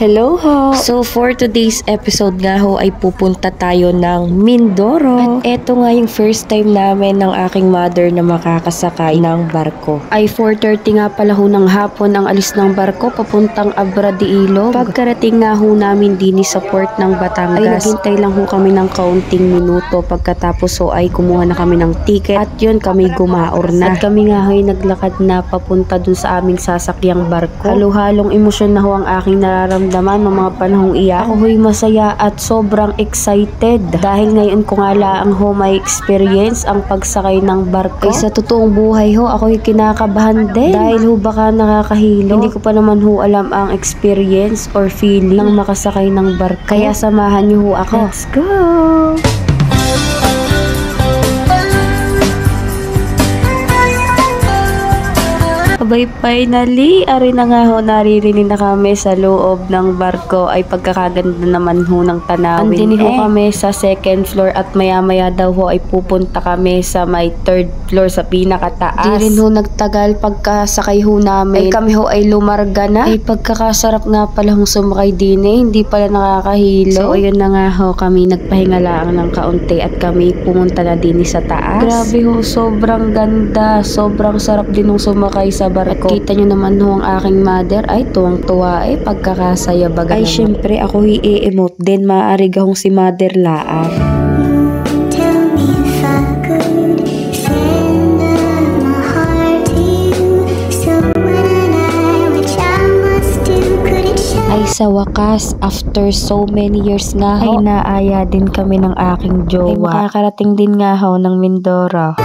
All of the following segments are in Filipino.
Hello ho! So for today's episode nga ho ay pupunta tayo ng Mindoro. At eto nga yung first time namin ng aking mother na makakasakay ng barko. Ay 4:30 nga pala ho ng hapon ang alis ng barko papuntang Abra de Ilog. Pagkarating nga ho namin din sa port ng Batangas ay naghintay lang ho kami ng kaunting minuto. Pagkatapos ho ay kumuha na kami ng ticket at yun kami gumaor na. At kami nga ho ay naglakad na papunta dun sa aming sasakyang barko. Halo-halong emosyon na ho ang aking nararamdaman ng mga panahong iyan. Ako ho'y masaya at sobrang excited dahil ngayon ko nga lang ho may experience ang pagsakay ng barko. Ay sa totoong buhay ho ako'y kinakabahan din dahil ho baka nakakahilo. Hindi ko pa naman ho alam ang experience or feeling ng makasakay ng barko. Kaya samahan niyo ho ako. Let's go! Abay, finally, ari na nga ho, naririnig na kami sa loob ng barko. Ay pagkakaganda naman ho ng tanawin. Andini ho kami sa second floor at maya-maya daw ho ay pupunta kami sa may third floor sa pinakataas. Di rin ho nagtagal pagkasakay ho namin. Ay kami ho ay lumarga na. Ay pagkakasarap nga pala hong sumakay din eh. Hindi pala nakakahilo. So ayun na nga ho, kami nagpahinga lang ng kaunti at kami pumunta na din sa taas. Grabe ho, sobrang ganda. Sobrang sarap din hong sumakay sa barko. At kita nyo naman ho ang aking mother ay tuwang-tuwa eh pagkakasaya baga. Ay syempre ako i-emote din, maaari gahong si mother laan. Ay sa wakas, after so many years nga ho, ay naaya din kami ng aking jowa. Ay makakarating din nga ho ng Mindoro.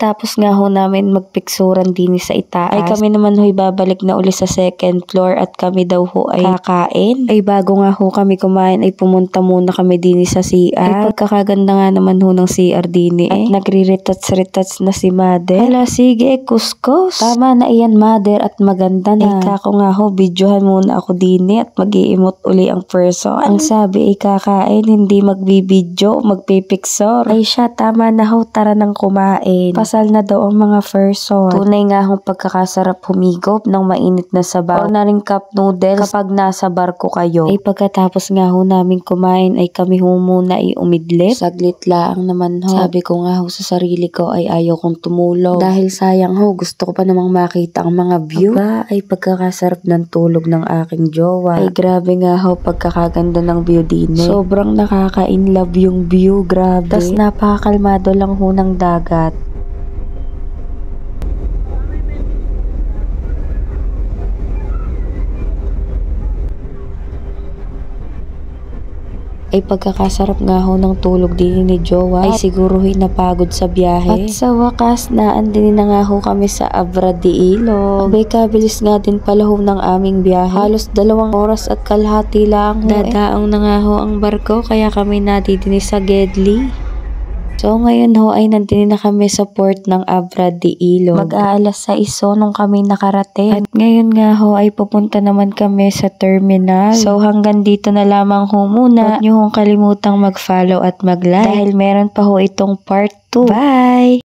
Tapos nga ho namin magpiksuran din sa itaas. Ay kami naman ho'y babalik na uli sa second floor at kami daw ho ay kakain. Ay bago nga ho kami kumain ay pumunta muna kami din sa CR. Ay pagkakaganda nga naman ho ng CR din eh. At nagre-retouch na si mother. Hala sige, kuskus. Tama na iyan mother at maganda na. Ay kako nga ho, videohan muna ako din at mag-i-emote uli ang person. Ang sabi ay kakain, hindi magbibidyo, magpipiksor. Ay siya, tama na ho, tara nang kumain. Pasal na daw ang mga person. Tunay nga hong pagkakasarap humigop ng mainit na sabaw na rin cup noodles kapag nasa barko kayo. Ay pagkatapos nga ho namin kumain ay kami ho muna ay umidlip. Saglit lang naman ho. Sabi ko nga ho sa sarili ko ay ayaw kong tumulog. Dahil sayang ho, gusto ko pa namang makita ang mga view. Aba, ay pagkakasarap ng tulog ng aking jowa. Ay grabe nga ho, pagkakaganda ng view din eh. Sobrang nakaka-inlove yung view, grabe. Tas napakakalmado lang ho ng dagat. Ay pagkakasarap nga ho ng tulog din ni jowa ay siguro'y napagod sa biyahe. At sa wakas naandin na nga ho kami sa Abra de Ilog. Abay kabilis nga din pala ho ng aming biyahe. Halos 2 oras at kalahati lang ho. Dadaong na nga ho ang barko kaya kami nadidinis sa Gedli. So ngayon ho ay nandun na kami sa port ng Abra de Ilog. Mag-aalas 6 nung kami nakarating. At ngayon nga ho ay pupunta naman kami sa terminal. So hanggang dito na lamang ho muna. Huwag nyo hong kalimutang mag-follow at mag-like dahil meron pa ho itong part 2. Bye!